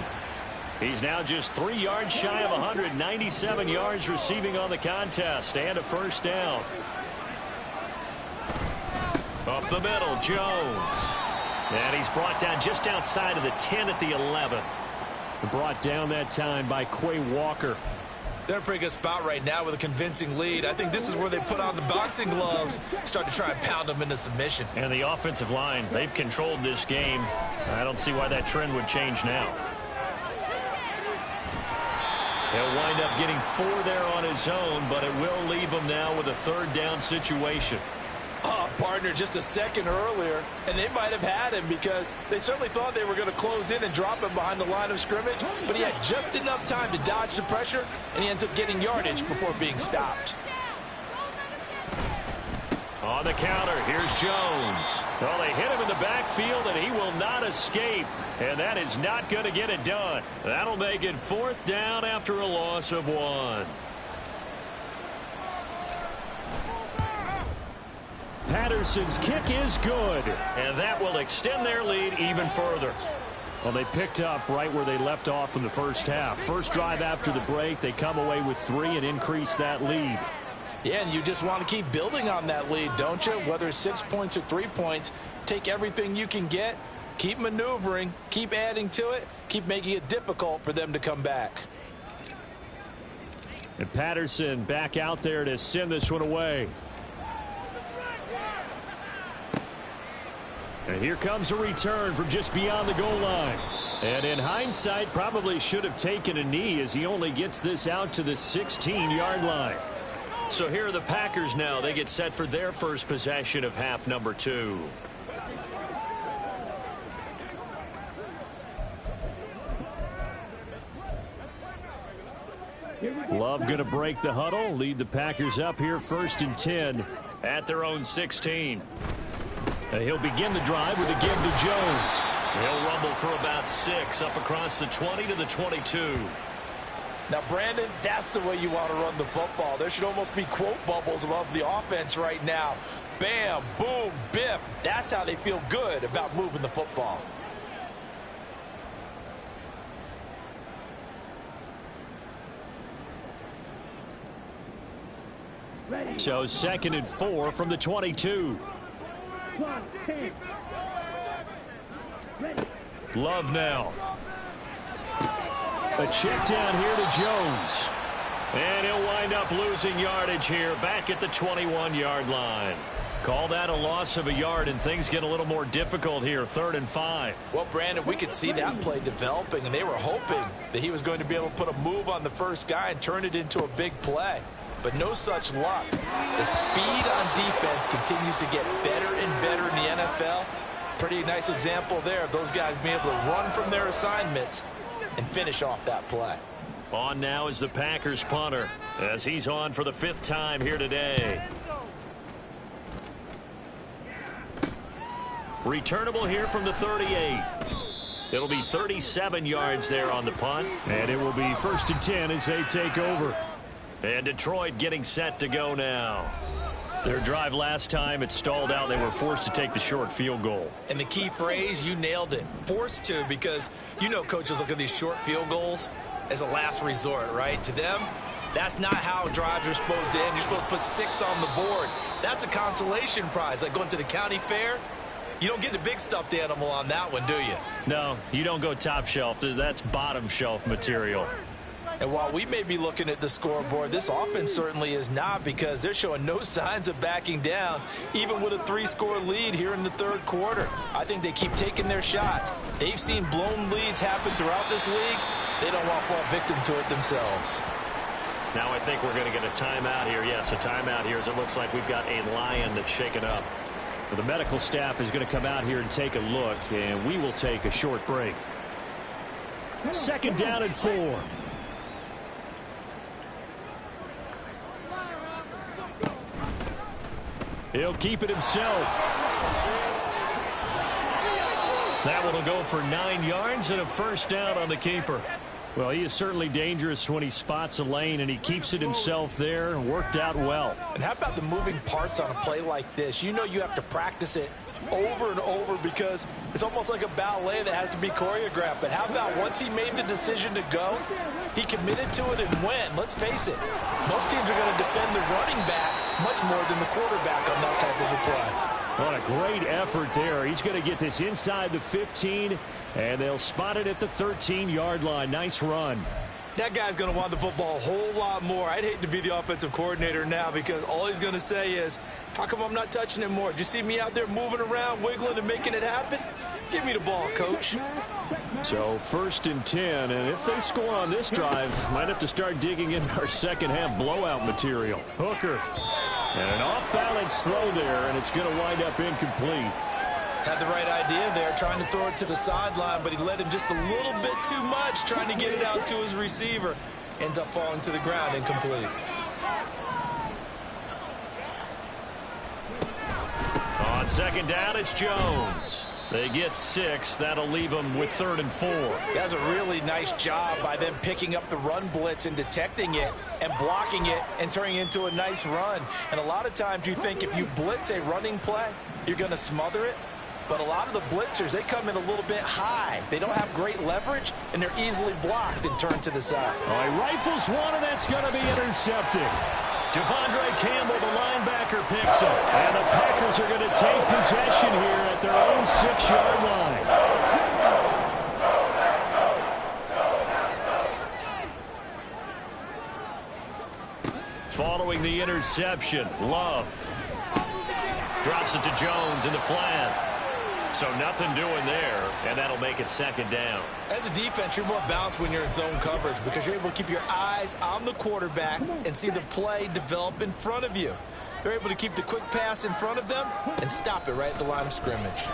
Speaker 2: He's now just 3 yards shy of 197 yards receiving on the contest and a first down. Up the middle, Jones. And he's brought down just outside of the 10 at the 11. Brought down that time by Quay Walker.
Speaker 4: They're in a pretty good spot right now with a convincing lead. I think this is where they put on the boxing gloves, start to try and pound them into submission.
Speaker 2: And the offensive line, they've controlled this game. I don't see why that trend would change now. He'll wind up getting 4 there on his own, but it will leave him now with a 3rd down situation.
Speaker 5: Partner, just a second earlier, and they might have had him because they certainly thought they were going to close in and drop him behind the line of scrimmage, but he had just enough time to dodge the pressure, and he ends up getting yardage before being stopped.
Speaker 2: On the counter, here's Jones. Well, they hit him in the backfield, and he will not escape, and that is not going to get it done. That'll make it 4th down after a loss of 1. Patterson's kick is good, and that will extend their lead even further. Well, they picked up right where they left off in the first half. First drive after the break, they come away with 3 and increase that lead.
Speaker 5: Yeah, and you just want to keep building on that lead, don't you? Whether it's 6 points or 3 points, take everything you can get, keep maneuvering, keep adding to it, keep making it difficult for them to come back.
Speaker 2: And Patterson back out there to send this one away. And here comes a return from just beyond the goal line. And in hindsight, probably should have taken a knee as he only gets this out to the 16-yard line. So here are the Packers now. They get set for their first possession of half number 2. Love going to break the huddle, lead the Packers up here 1st and 10 at their own 16. He'll begin the drive with a give to Jones. He'll rumble for about 6 up across the 20 to the 22.
Speaker 3: Now, Brandon, that's the way you want to run the football. There should almost be quote bubbles above the offense right now. Bam, boom, biff. That's how they feel good about moving the football.
Speaker 2: So 2nd and 4 from the 22. Love now. A check down here to Jones. And he'll wind up losing yardage here back at the 21-yard line. Call that a loss of a yard, and things get a little more difficult here, 3rd and 5.
Speaker 3: Well, Brandon, we could see that play developing, and they were hoping that he was going to be able to put a move on the first guy and turn it into a big play. But no such luck. The speed on defense continues to get better and better in the NFL. Pretty nice example there of those guys being able to run from their assignments and finish off that play.
Speaker 2: On now is the Packers punter as he's on for the 5th time here today. Returnable here from the 38. It'll be 37 yards there on the punt. And it will be 1st and 10 as they take over. And Detroit getting set to go now. Their drive last time, it stalled out. They were forced to take the short field goal.
Speaker 4: And the key phrase, you nailed it. Forced to, because you know coaches look at these short field goals as a last resort, right? To them, that's not how drives are supposed to end. You're supposed to put 6 on the board. That's a consolation prize. Like going to the county fair, you don't get the big stuffed animal on that one, do you?
Speaker 2: No, you don't go top shelf. That's bottom shelf material.
Speaker 3: And while we may be looking at the scoreboard, this offense certainly is not, because they're showing no signs of backing down, even with a 3-score lead here in the third quarter. I think they keep taking their shots. They've seen blown leads happen throughout this league. They don't want to fall victim to it themselves.
Speaker 1: Now I think we're going to get a timeout here. Yes, a timeout here, as it looks like we've got a Lion that's shaken up.
Speaker 2: Well, the medical staff is going to come out here and take a look, and we will take a short break. 2nd down and 4. He'll keep it himself.
Speaker 1: That one will go for 9 yards and a first down on the keeper.
Speaker 2: Well, he is certainly dangerous when he spots a lane, and he keeps it himself there. Worked out well.
Speaker 3: And how about the moving parts on a play like this? You know you have to practice it over and over, because it's almost like a ballet that has to be choreographed. But how about once he made the decision to go, he committed to it and went. Let's face it, most teams are going to defend the running back much more than the quarterback on that type of a play.
Speaker 2: What a great effort there. He's going to get this inside the 15, and they'll spot it at the 13-yard line. Nice run.
Speaker 4: That guy's going to want the football a whole lot more. I'd hate to be the offensive coordinator now, because all he's going to say is, how come I'm not touching it more? Did you see me out there moving around, wiggling, and making it happen? Give me the ball, coach.
Speaker 2: So 1st and 10, and if they score on this drive, might have to start digging in our second-half blowout material. Hooker. And an off-balance throw there, and it's going to wind up incomplete.
Speaker 4: Had the right idea there, trying to throw it to the sideline, but he led him just a little bit too much, trying to get it out to his receiver. Ends up falling to the ground, incomplete.
Speaker 1: On 2nd down, it's Jones. They get 6. That'll leave them with 3rd and 4.
Speaker 3: That's a really nice job by them picking up the run blitz and detecting it and blocking it and turning it into a nice run. And a lot of times you think if you blitz a running play, you're going to smother it. But a lot of the blitzers, they come in a little bit high. They don't have great leverage, and they're easily blocked and turned to the side.
Speaker 2: Oh, he rifles one, and that's going to be intercepted.
Speaker 1: Devondre Campbell, the linebacker, picks him.
Speaker 2: And the Packers are going to take possession here at their own 6-yard line.
Speaker 1: Following the interception, Love drops it to Jones in the flat. So nothing doing there, and that'll make it 2nd down.
Speaker 4: As a defense, you're more balanced when you're in zone coverage, because you're able to keep your eyes on the quarterback and see the play develop in front of you. They're able to keep the quick pass in front of them and stop it right at the line of scrimmage.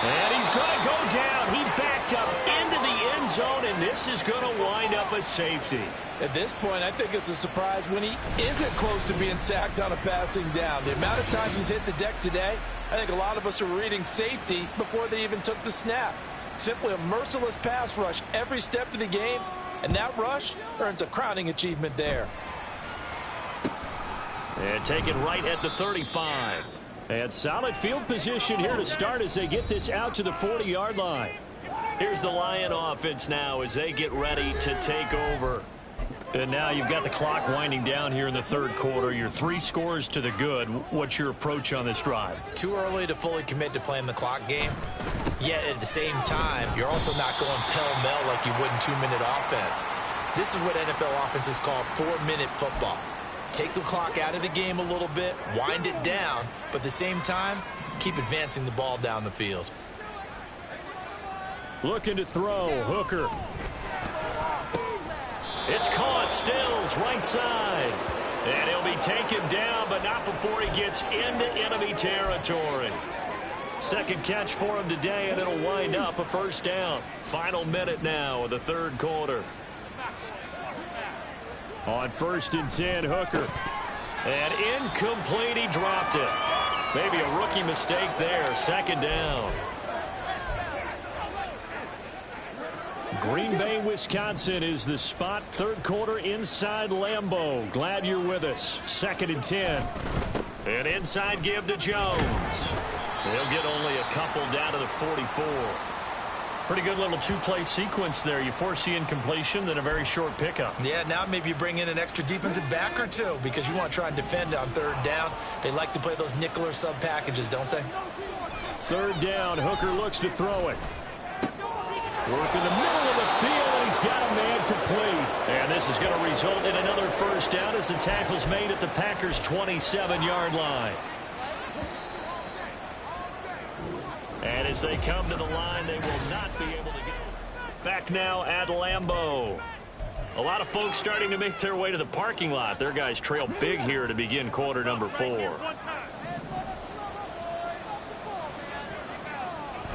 Speaker 1: And he's going to go down. He backed up into the end zone, and this is going to wind up a safety.
Speaker 3: At this point, I think it's a surprise when he isn't close to being sacked on a passing down. The amount of times he's hit the deck today, I think a lot of us are reading safety before they even took the snap. Simply a merciless pass rush every step of the game, and that rush earns a crowning achievement there.
Speaker 1: And taken right at the 35.
Speaker 2: And solid field position here to start as they get this out to the 40-yard line.
Speaker 1: Here's the Lion offense now as they get ready to take over.
Speaker 2: And now you've got the clock winding down here in the third quarter. You're 3 scores to the good. What's your approach on this drive?
Speaker 4: Too early to fully commit to playing the clock game. Yet at the same time, you're also not going pell-mell like you would in 2-minute offense. This is what NFL offenses call 4-minute football. Take the clock out of the game a little bit, wind it down, but at the same time, keep advancing the ball down the field.
Speaker 2: Looking to throw, Hooker.
Speaker 1: It's caught, Stills, right side. And he'll be taken down, but not before he gets into enemy territory. Second catch for him today, and it'll wind up a first down. Final minute now of the third quarter.
Speaker 2: On 1st and 10, Hooker.
Speaker 1: And incomplete, he dropped it. Maybe a rookie mistake there, 2nd down.
Speaker 2: Green Bay, Wisconsin is the spot. Third quarter inside Lambeau. Glad you're with us. 2nd and 10.
Speaker 1: An inside give to Jones. He'll get only a couple down to the 44. Pretty good little two-play sequence there. You force the incompletion, then a very short pickup.
Speaker 4: Yeah, now maybe you bring in an extra defensive back or two because you want to try and defend on 3rd down. They like to play those nickel or sub packages, don't they?
Speaker 2: 3rd down. Hooker looks to throw it. Work in the middle of the field, and he's got a man complete.
Speaker 1: And this is going to result in another first down as the tackle's made at the Packers' 27-yard line. And as they come to the line, they will not be able to get back now at Lambeau. A lot of folks starting to make their way to the parking lot. Their guys trail big here to begin quarter number 4.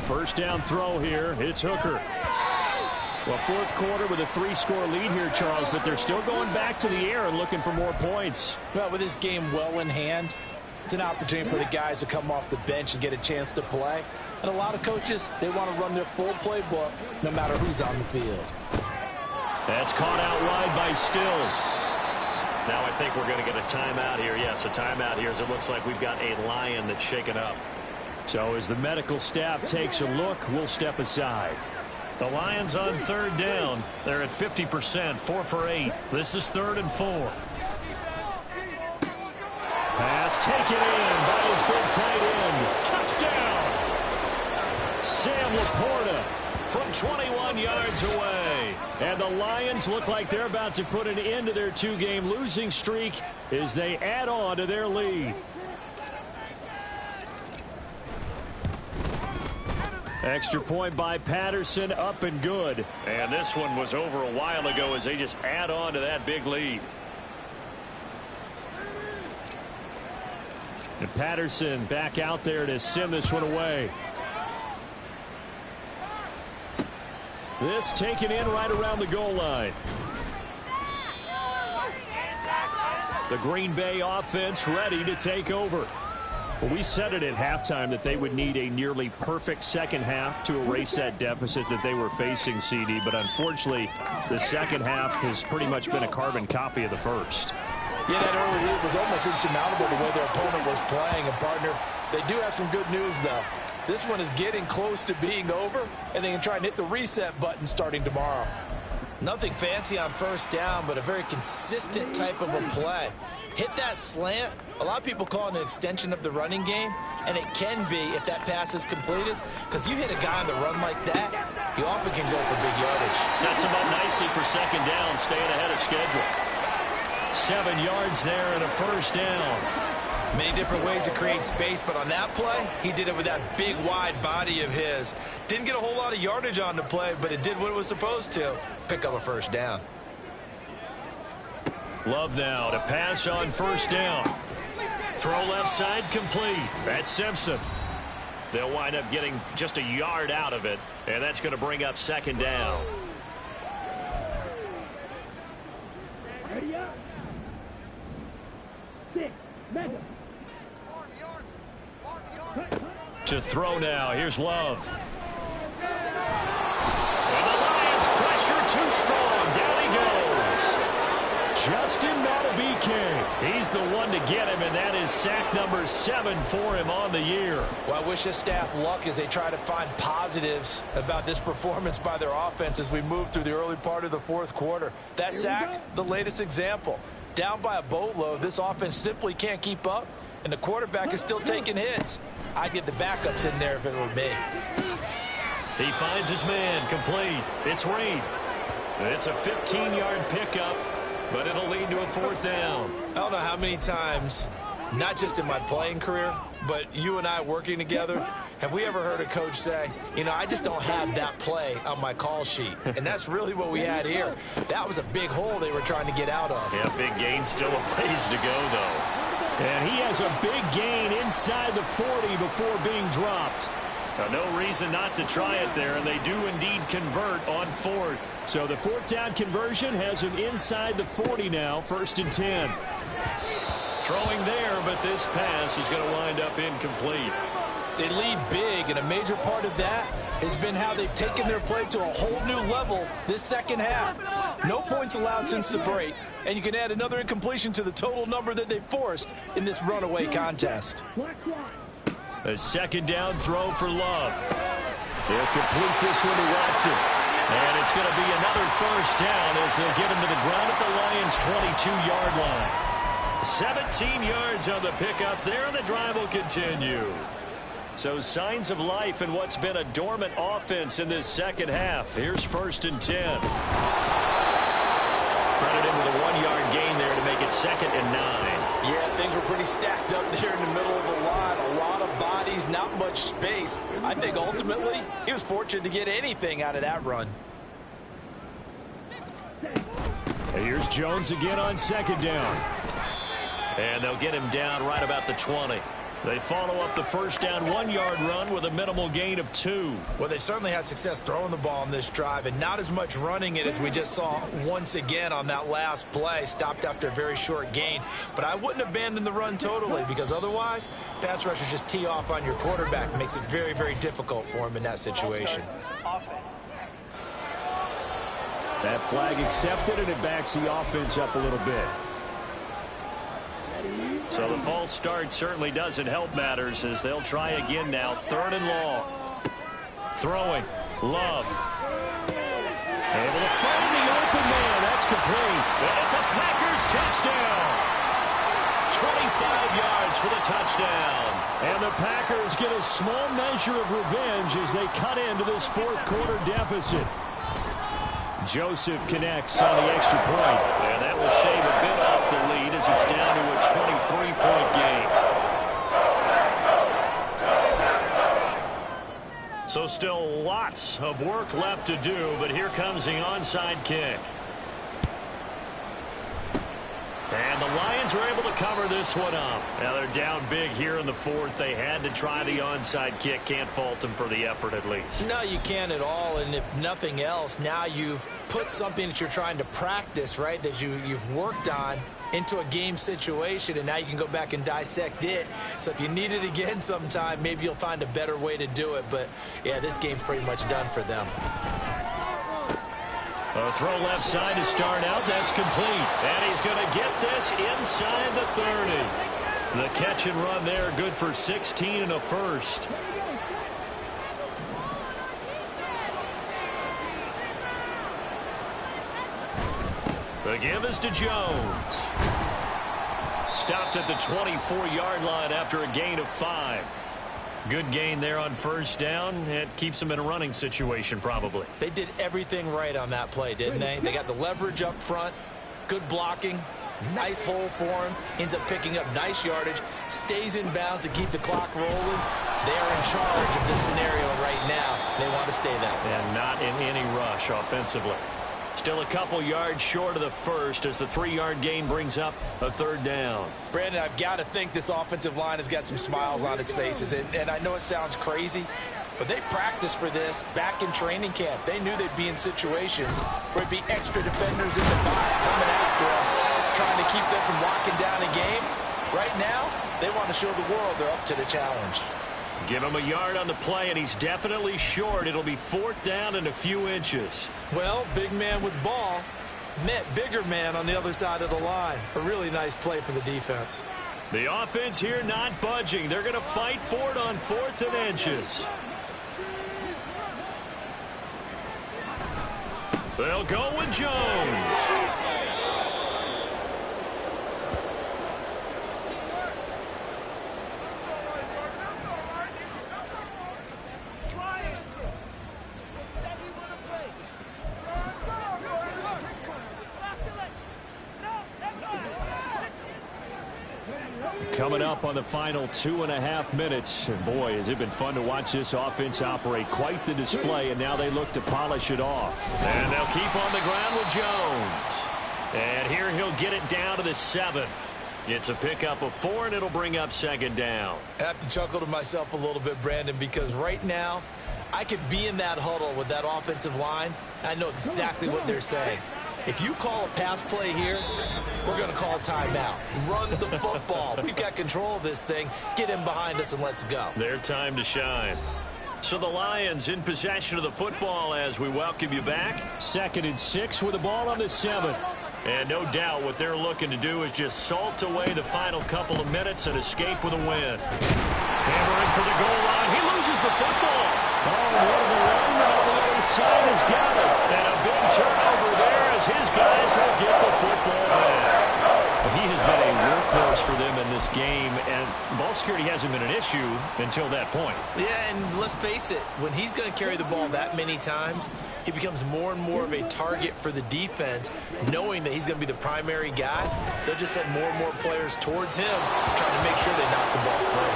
Speaker 2: First down throw here. It's Hooker. Well, 4th quarter with a 3-score lead here, Charles, but they're still going back to the air and looking for more points.
Speaker 5: Well, with this game well in hand, it's an opportunity for the guys to come off the bench and get a chance to play. And a lot of coaches, they want to run their full playbook no matter who's on the field.
Speaker 1: That's caught out wide by Stills. Now I think we're going to get a timeout here. Yes, a timeout here as it looks like we've got a Lion that's shaken up.
Speaker 2: So as the medical staff takes a look, we'll step aside.
Speaker 1: The Lions on 3rd down. They're at 50%, 4 for 8. This is 3rd and 4.
Speaker 2: Pass taken in by his big tight end.
Speaker 1: Touchdown!
Speaker 2: Sam Laporta
Speaker 1: from 21 yards away.
Speaker 2: And the Lions look like they're about to put an end to their 2-game losing streak as they add on to their lead. Extra point by Patterson, up and good.
Speaker 1: And this one was over a while ago as they just add on to that big lead.
Speaker 2: And Patterson back out there to send this one away. This taken in right around the goal line. The Green Bay offense ready to take over. Well, we said it at halftime that they would need a nearly perfect second half to erase that deficit that they were facing, CD. But unfortunately, the second half has pretty much been a carbon copy of the first.
Speaker 5: Yeah, that early lead was almost insurmountable the way their opponent was playing. And, partner, they do have some good news, though. This one is getting close to being over, and they can try and hit the reset button starting tomorrow.
Speaker 4: Nothing fancy on 1st down, but a very consistent type of a play. Hit that slant. A lot of people call it an extension of the running game, and it can be if that pass is completed, because you hit a guy on the run like that, you often can go for big yardage.
Speaker 1: Sets him up nicely for 2nd down, staying ahead of schedule.
Speaker 2: 7 yards there and a first down.
Speaker 4: Many different ways to create space, but on that play, he did it with that big, wide body of his. Didn't get a whole lot of yardage on the play, but it did what it was supposed to. Pick up a first down.
Speaker 1: Love now to pass on 1st down. Throw left side complete. That's Simpson. They'll wind up getting just a yard out of it, and that's going to bring up 2nd down. To throw now. Here's Love. And the Lions pressure too strong. Down he goes.
Speaker 2: Justin Madubuike. He's the one to get him, and that is sack number 7 for him on the year.
Speaker 5: Well, I wish this staff luck as they try to find positives about this performance by their offense as we move through the early part of the 4th quarter. That sack, the latest example. Down by a boatload, this offense simply can't keep up, and the quarterback is still taking hits. I'd get the backups in there if it were me.
Speaker 1: He finds his man complete. It's Reed. It's a 15-yard pickup, but it'll lead to a 4th down.
Speaker 4: I don't know how many times, not just in my playing career, but you and I working together, have we ever heard a coach say, you know, I just don't have that play on my call sheet. And that's really what we had here. That was a big hole they were trying to get out of.
Speaker 1: Yeah, big gain, still a ways to go, though.
Speaker 2: And he has a big gain inside the 40 before being dropped.
Speaker 1: Now, no reason not to try it there, and they do indeed convert on 4th.
Speaker 2: So the 4th down conversion has him inside the 40 now, 1st and 10.
Speaker 1: Throwing there, but this pass is going to wind up incomplete.
Speaker 5: They lead big, and a major part of that has been how they've taken their play to a whole new level this second half. No points allowed since the break, and you can add another incompletion to the total number that they forced in this runaway contest.
Speaker 2: A second down throw for Love. They'll complete this one to Watson. And it's going to be another first down as they'll get him to the ground at the Lions' 22-yard line. 17 yards on the pickup there, and the drive will continue. So signs of life in what's been a dormant offense in this second half. Here's 1st and 10. Credited with a 1-yard gain there to make it 2nd and 9.
Speaker 3: Yeah, things were pretty stacked up there in the middle of the line. A lot of bodies, not much space. I think ultimately he was fortunate to get anything out of that run.
Speaker 2: And here's Jones again on 2nd down.
Speaker 1: And they'll get him down right about the 20. They follow up the first down 1-yard run with a minimal gain of 2.
Speaker 4: Well, they certainly had success throwing the ball on this drive and not as much running it as we just saw once again on that last play. Stopped after a very short gain. But I wouldn't abandon the run totally because otherwise, pass rushers just tee off on your quarterback. It makes it very, very difficult for him in that situation.
Speaker 2: That flag accepted, and it backs the offense up a little bit.
Speaker 1: So the false start certainly doesn't help matters as they'll try again now. 3rd and long. Throwing. Love. Able to find the open man. That's complete. And it's a Packers touchdown. 25 yards for the touchdown.
Speaker 2: And the Packers get a small measure of revenge as they cut into this 4th quarter deficit. Joseph connects on the extra point.
Speaker 1: And that will shave a bit off the lead as it's down to a 23-point game. So still lots of work left to do, but here comes the onside kick. And the Lions are able to cover this one up. Now they're down big here in the 4th. They had to try the onside kick. Can't fault them for the effort at least.
Speaker 4: No, you can't at all. And if nothing else, now you've put something that you're trying to practice, right, that you've worked on into a game situation, and now you can go back and dissect it. So if you need it again sometime, maybe you'll find a better way to do it. But, yeah, this game's pretty much done for them.
Speaker 1: A throw left side to start out. That's complete. And he's going to get this inside the 30. The catch and run there, good for 16 and a first. The give is to Jones. Stopped at the 24-yard line after a gain of 5. Good gain there on first down. It keeps them in a running situation probably.
Speaker 4: They did everything right on that play, didn't they? They got the leverage up front, good blocking, nice hole for him, ends up picking up nice yardage, stays in bounds to keep the clock rolling. They are in charge of this scenario right now. They want to stay that way.
Speaker 1: And not in any rush offensively. Still a couple yards short of the first as the 3-yard gain brings up a 3rd down.
Speaker 3: Brandon, I've got to think this offensive line has got some smiles on its faces. And I know it sounds crazy, but they practiced for this back in training camp. They knew they'd be in situations where it'd be extra defenders in the box coming after them, trying to keep them from locking down a game. Right now, they want to show the world they're up to the challenge.
Speaker 1: Give him a yard on the play, and he's definitely short. It'll be 4th down and a few inches.
Speaker 4: Well, big man with ball met bigger man on the other side of the line. A really nice play for the defense.
Speaker 1: The offense here not budging. They're going to fight for it on 4th and inches. They'll go with Jones.
Speaker 2: Coming up on the final 2.5 minutes. And boy, has it been fun to watch this offense operate. Quite the display, and now they look to polish it off.
Speaker 1: And they'll keep on the ground with Jones. And here he'll get it down to the 7. It's a pickup of 4, and it'll bring up 2nd down.
Speaker 4: I have to chuckle to myself a little bit, Brandon, because right now I could be in that huddle with that offensive line. I know exactly what they're saying. If you call a pass play here, we're going to call timeout. Run the football. We've got control of this thing. Get him behind us and let's go.
Speaker 1: Their time to shine. So the Lions in possession of the football as we welcome you back.
Speaker 2: 2nd and 6 with the ball on the 7.
Speaker 1: And no doubt what they're looking to do is just salt away the final couple of minutes and escape with a win. Hammering for the goal line. He loses the football.
Speaker 2: Oh, one of the linemen on the other side has got it.
Speaker 1: And a big turnover there as his guys will get the football back.
Speaker 2: He has been a workhorse for them in this game, and ball security hasn't been an issue until that point.
Speaker 4: Yeah, and let's face it, when he's going to carry the ball that many times, he becomes more and more of a target for the defense, knowing that he's going to be the primary guy. They'll just send more and more players towards him, trying to make sure they knock the ball free.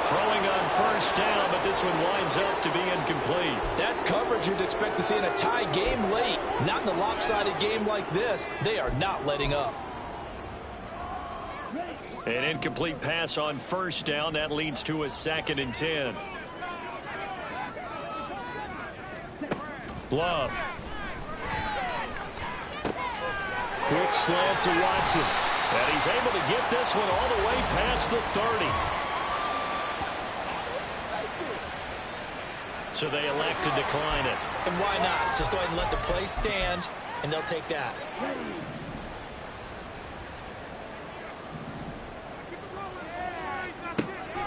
Speaker 1: Throwing on first down, but this one winds up to be incomplete.
Speaker 5: That's coverage you'd expect to see in a tie game late. Not in a lopsided game like this. They are not letting up.
Speaker 1: An incomplete pass on first down. That leads to a 2nd and 10. Love.
Speaker 2: Quick slant to Watson.
Speaker 1: And he's able to get this one all the way past the 30. So they elect to decline it.
Speaker 4: And why not? Just go ahead and let the play stand, and they'll take that.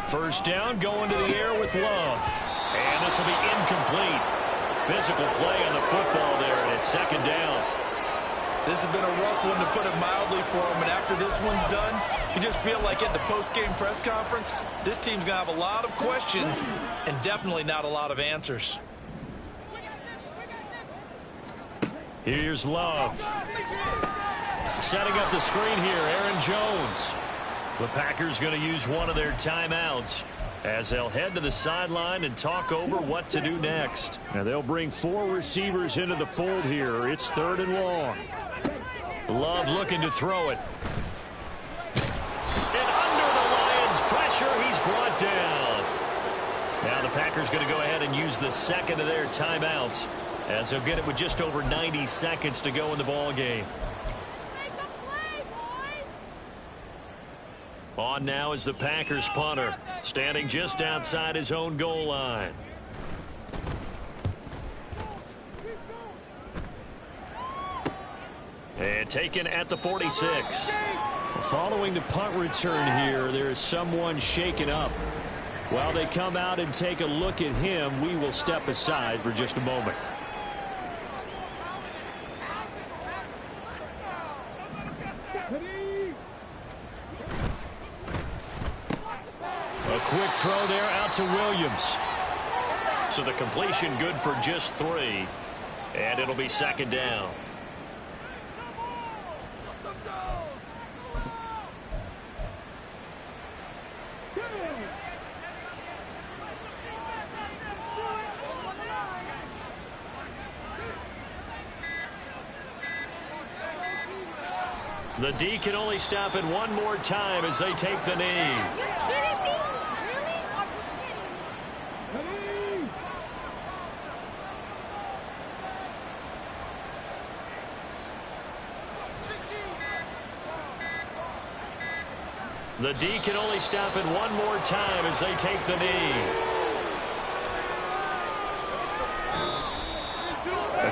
Speaker 1: First down, going to the air with Love. And this will be incomplete. Physical play on the football there, and it's 2nd down.
Speaker 4: This has been a rough one, to put it mildly, for him. And after this one's done, you just feel like at the post-game press conference, this team's going to have a lot of questions and definitely not a lot of answers.
Speaker 1: Here's Love. Setting up the screen here, Aaron Jones. The Packers going to use one of their timeouts as they'll head to the sideline and talk over what to do next.
Speaker 2: And they'll bring 4 receivers into the fold here. It's 3rd and long.
Speaker 1: Love looking to throw it. And under the Lions' pressure, he's brought down. Now the Packers going to go ahead and use the 2nd of their timeouts as they'll get it with just over 90 seconds to go in the ball game. On now is the Packers punter, standing just outside his own goal line. And taken at the 46.
Speaker 2: Following the punt return here, there is someone shaken up. While they come out and take a look at him, we will step aside for just a moment.
Speaker 1: A quick throw there out to Williams. So the completion good for just 3. And it'll be 2nd down. The D can only stop it one more time as they take the knee.
Speaker 6: Are you kidding me? Really? Are you kidding?
Speaker 1: The D can only stop it one more time as they take the knee.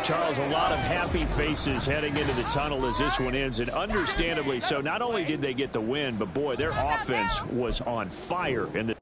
Speaker 2: Charles, a lot of happy faces heading into the tunnel as this one ends, and understandably so. Not only did they get the win, but boy, their offense was on fire in the